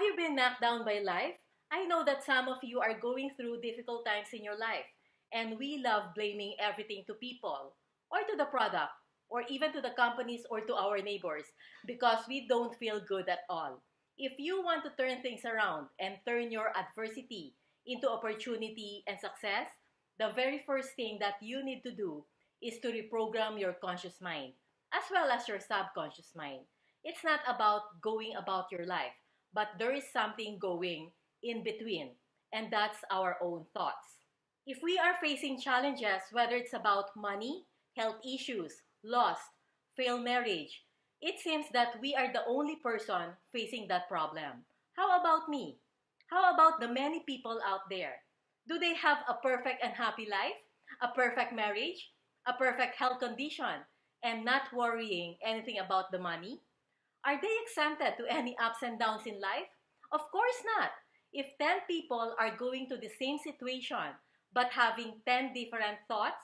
Have you been knocked down by life? I know that some of you are going through difficult times in your life, and we love blaming everything to people, or to the product, or even to the companies or to our neighbors because we don't feel good at all. If you want to turn things around and turn your adversity into opportunity and success, the very first thing that you need to do is to reprogram your conscious mind as well as your subconscious mind. It's not about going about your life, but there is something going in between, and that's our own thoughts. If we are facing challenges, whether it's about money, health issues, loss, failed marriage, it seems that we are the only person facing that problem. How about me? How about the many people out there? Do they have a perfect and happy life? A perfect marriage? A perfect health condition? And not worrying anything about the money? Are they exempted to any ups and downs in life? Of course not. If 10 people are going to the same situation but having 10 different thoughts,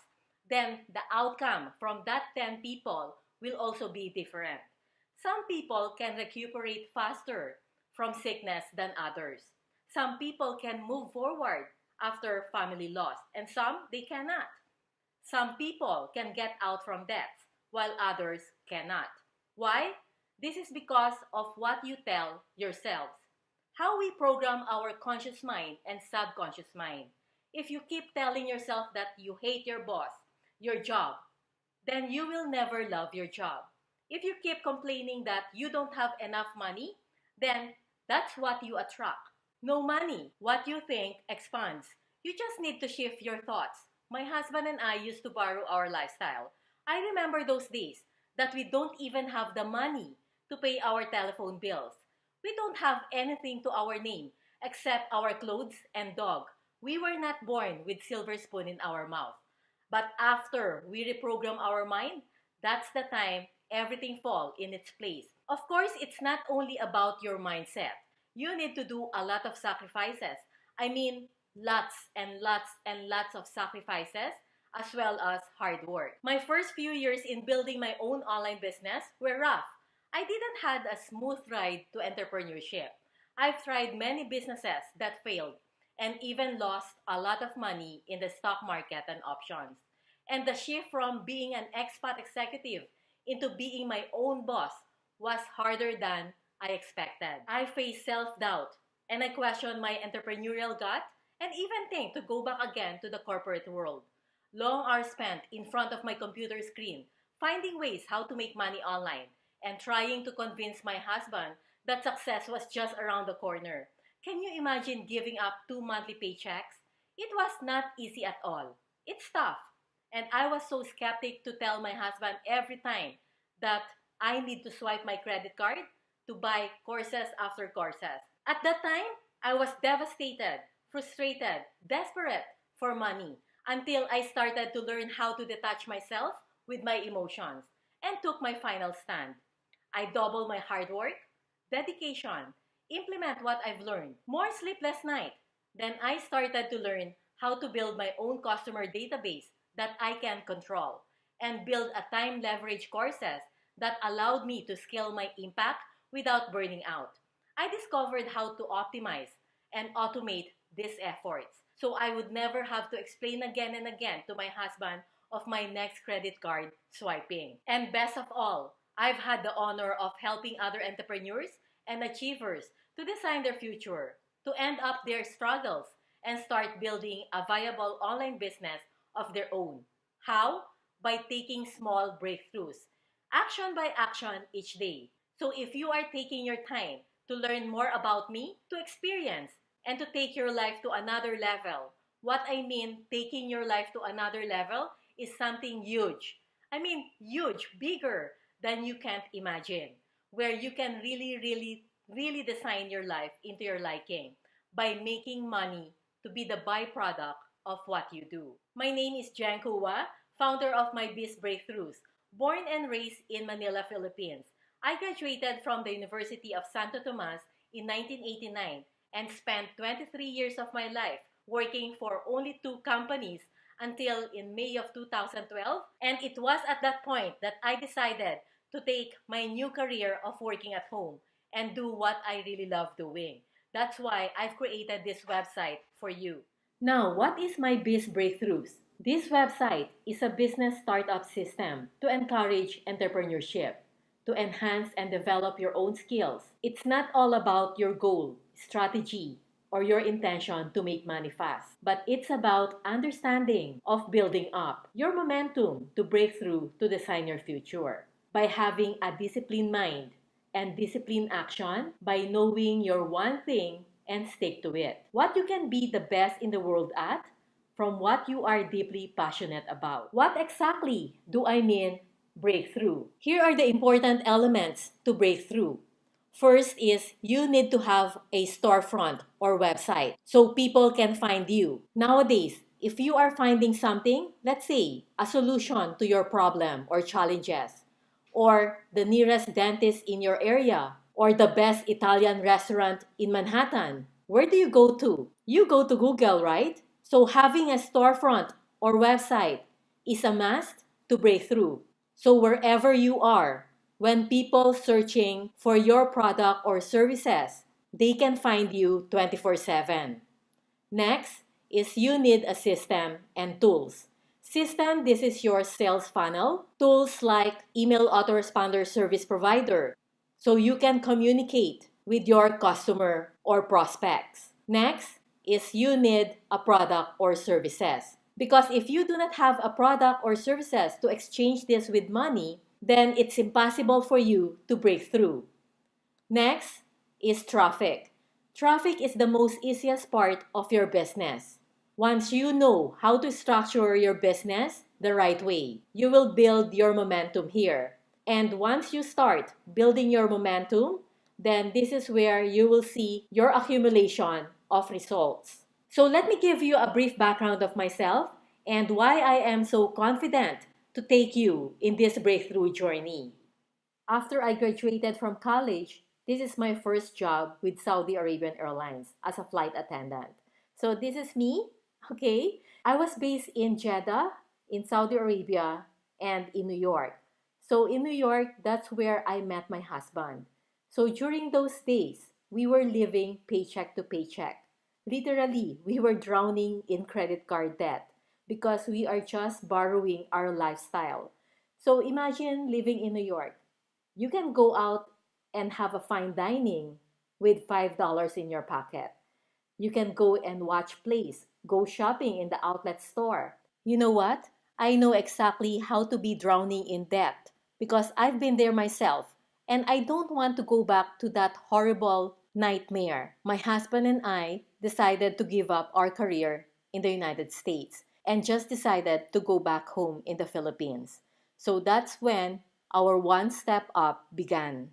then the outcome from that 10 people will also be different. Some people can recuperate faster from sickness than others. Some people can move forward after family loss, and some they cannot. Some people can get out from debt, while others cannot. Why? This is because of what you tell yourselves. How we program our conscious mind and subconscious mind. If you keep telling yourself that you hate your boss, your job, then you will never love your job. If you keep complaining that you don't have enough money, then that's what you attract. No money. What you think expands. You just need to shift your thoughts. My husband and I used to borrow our lifestyle. I remember those days that we don't even have the money to pay our telephone bills. We don't have anything to our name except our clothes and dog. We were not born with silver spoon in our mouth. But after we reprogram our mind, that's the time everything fall in its place. Of course, it's not only about your mindset. You need to do a lot of sacrifices. I mean, lots and lots and lots of sacrifices as well as hard work. My first few years in building my own online business were rough. I didn't had a smooth ride to entrepreneurship. I've tried many businesses that failed and even lost a lot of money in the stock market and options. And the shift from being an expat executive into being my own boss was harder than I expected. I faced self-doubt and I questioned my entrepreneurial gut and even think to go back again to the corporate world. Long hours spent in front of my computer screen, finding ways how to make money online, and trying to convince my husband that success was just around the corner. Can you imagine giving up 2 monthly paychecks? It was not easy at all. It's tough. And I was so skeptic to tell my husband every time that I need to swipe my credit card to buy courses after courses. At that time, I was devastated, frustrated, desperate for money until I started to learn how to detach myself with my emotions and took my final stand. I doubled my hard work, dedication, implement what I've learned, more sleepless night. Then I started to learn how to build my own customer database that I can control and build a time leverage courses that allowed me to scale my impact without burning out. I discovered how to optimize and automate these efforts so I would never have to explain again and again to my husband of my next credit card swiping. And best of all, I've had the honor of helping other entrepreneurs and achievers to design their future, to end up their struggles, and start building a viable online business of their own. How? By taking small breakthroughs, action by action each day. So if you are taking your time to learn more about me, to experience, and to take your life to another level, what I mean taking your life to another level is something huge. I mean huge, bigger than you can't imagine, where you can really design your life into your liking by making money to be the byproduct of what you do. My name is Jen Kua, founder of Mybizbreakthroughs, born and raised in Manila, Philippines. I graduated from the University of Santo Tomas in 1989 and spent 23 years of my life working for only 2 companies until in May of 2012. And it was at that point that I decided to take my new career of working at home and do what I really love doing. That's why I've created this website for you. Now, what is Mybizbreakthroughs? This website is a business startup system to encourage entrepreneurship, to enhance and develop your own skills. It's not all about your goal, strategy, or your intention to make money fast, but it's about understanding of building up your momentum to break through to design your future by having a disciplined mind and disciplined action, by knowing your one thing and stick to it. What you can be the best in the world at from what you are deeply passionate about. What exactly do I mean breakthrough? Here are the important elements to break through. First is you need to have a storefront or website so people can find you. Nowadays, if you are finding something, let's say a solution to your problem or challenges, or the nearest dentist in your area, or the best Italian restaurant in Manhattan, where do you go to? You go to Google, right? So having a storefront or website is a must to break through. So wherever you are, when people searching for your product or services, they can find you 24/7. Next is you need a system and tools. System, this is your sales funnel. Tools like email autoresponder service provider, so you can communicate with your customer or prospects. Next is you need a product or services. Because if you do not have a product or services to exchange this with money, then it's impossible for you to break through. Next is traffic. Traffic is the most easiest part of your business. Once you know how to structure your business the right way, you will build your momentum here. And once you start building your momentum, then this is where you will see your accumulation of results. So let me give you a brief background of myself and why I am so confident to take you in this breakthrough journey. After I graduated from college, this is my first job with Saudi Arabian Airlines as a flight attendant. So this is me, okay? I was based in Jeddah, in Saudi Arabia, and in New York. So in New York, that's where I met my husband. So during those days, we were living paycheck to paycheck. Literally, we were drowning in credit card debt because we are just borrowing our lifestyle. So imagine living in New York. You can go out and have a fine dining with $5 in your pocket. You can go and watch plays, go shopping in the outlet store. You know what? I know exactly how to be drowning in debt because I've been there myself, and I don't want to go back to that horrible nightmare. My husband and I decided to give up our career in the United States and just decided to go back home in the Philippines. So that's when our one step up began.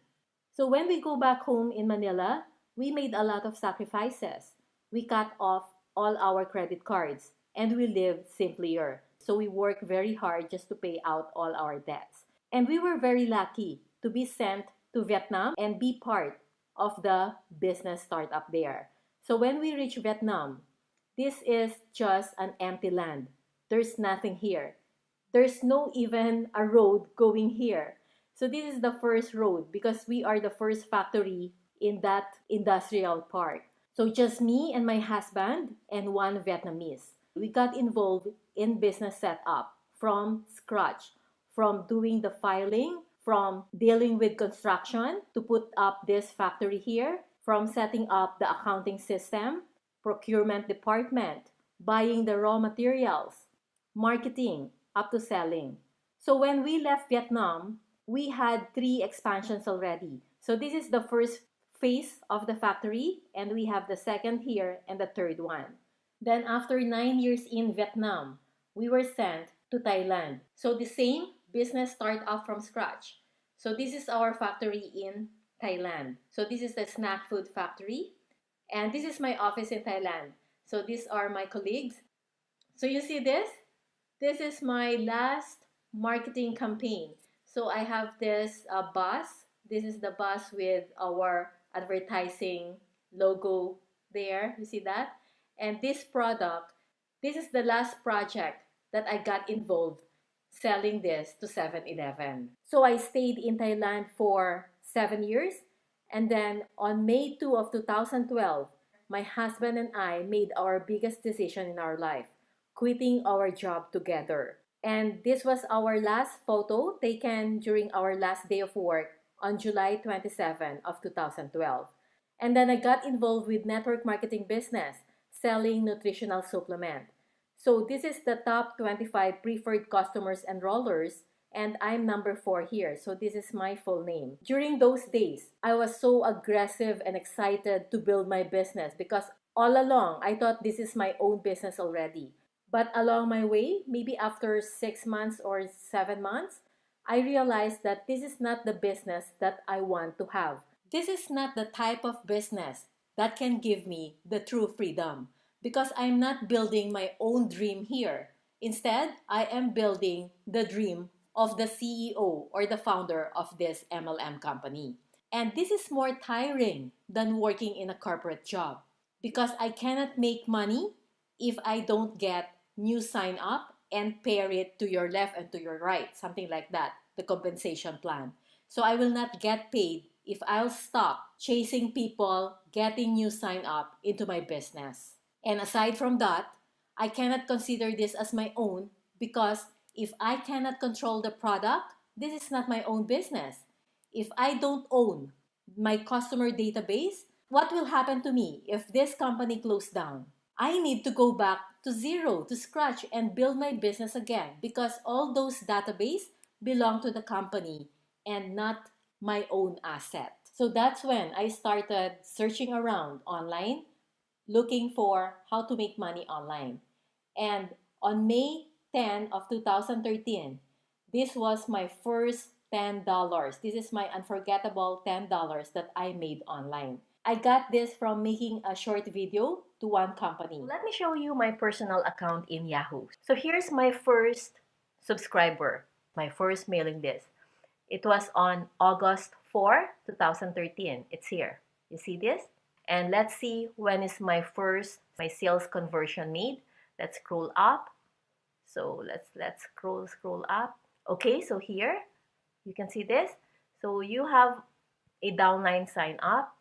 So when we go back home in Manila, we made a lot of sacrifices. We cut off all our credit cards and we lived simpler. So we worked very hard just to pay out all our debts. And we were very lucky to be sent to Vietnam and be part of the business startup there. So when we reached Vietnam, this is just an empty land. There's nothing here. There's no even a road going here. So this is the first road because we are the first factory in that industrial park. So just me and my husband and one Vietnamese. We got involved in business setup from scratch, from doing the filing, from dealing with construction to put up this factory here, from setting up the accounting system, procurement department, buying the raw materials, marketing, up to selling. So when we left Vietnam, we had 3 expansions already. So this is the first phase of the factory, and we have the second here and the third one. Then after 9 years in Vietnam, we were sent to Thailand. So the same business start up from scratch. So this is our factory in Thailand. So this is the snack food factory. And this is my office in Thailand. So these are my colleagues. So you see this? This is my last marketing campaign. So I have this bus. This is the bus with our advertising logo there. You see that? And this product, this is the last project that I got involved selling this to 7-Eleven. So I stayed in Thailand for 7 years. And then on May 2 of 2012, my husband and I made our biggest decision in our life, quitting our job together. And this was our last photo taken during our last day of work on July 27 of 2012. And then I got involved with network marketing business, selling nutritional supplement. So this is the top 25 preferred customers enrollers, and I'm number 4 here. So this is my full name. During those days, I was so aggressive and excited to build my business because all along I thought this is my own business already. But along my way, maybe after 6 months or 7 months, I realized that this is not the business that I want to have. This is not the type of business that can give me the true freedom because I'm not building my own dream here. Instead, I am building the dream of the CEO or the founder of this MLM company. And this is more tiring than working in a corporate job because I cannot make money if I don't get new sign up and pair it to your left and to your right, something like that, the compensation plan. So I will not get paid if I'll stop chasing people getting new sign up into my business. And aside from that, I cannot consider this as my own because if I cannot control the product, this is not my own business. If I don't own my customer database, what will happen to me if this company closed down? I need to go back to zero, to scratch, and build my business again because all those database belong to the company and not my own asset. So that's when I started searching around online, looking for how to make money online. And on May 10 of 2013, this was my first $10. This is my unforgettable $10 that I made online. I got this from making a short video to one company. Let me show you my personal account in Yahoo. So here's my first subscriber, my first mailing list. It was on August 4, 2013. It's here. You see this? And let's see when is my sales conversion made. Let's scroll up. So let's scroll up. Okay, so here you can see this. So you have a downline sign up.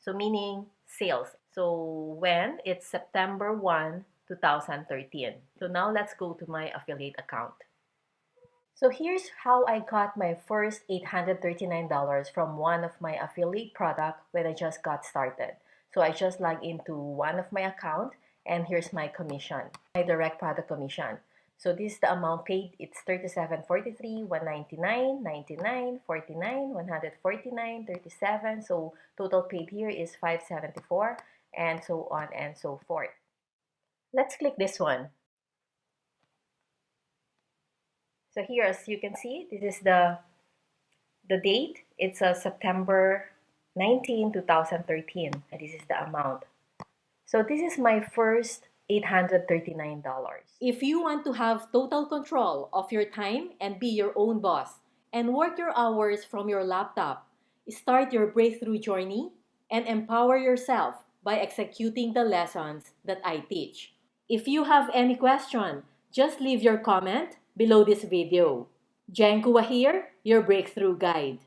So meaning sales. So when it's September 1, 2013. So now let's go to my affiliate account. So here's how I got my first $839 from one of my affiliate product when I just got started. So I just log into one of my account and here's my commission, my direct product commission. So this is the amount paid. It's $37.43, $199, $99, $49, $149, $37. So total paid here is $574 and so on and so forth. Let's click this one. So here, as you can see, this is the date. It's September 19, 2013. And this is the amount. So this is my first $839. If you want to have total control of your time and be your own boss and work your hours from your laptop, start your breakthrough journey and empower yourself by executing the lessons that I teach. If you have any question, just leave your comment below this video. Jen Kua here, your breakthrough guide.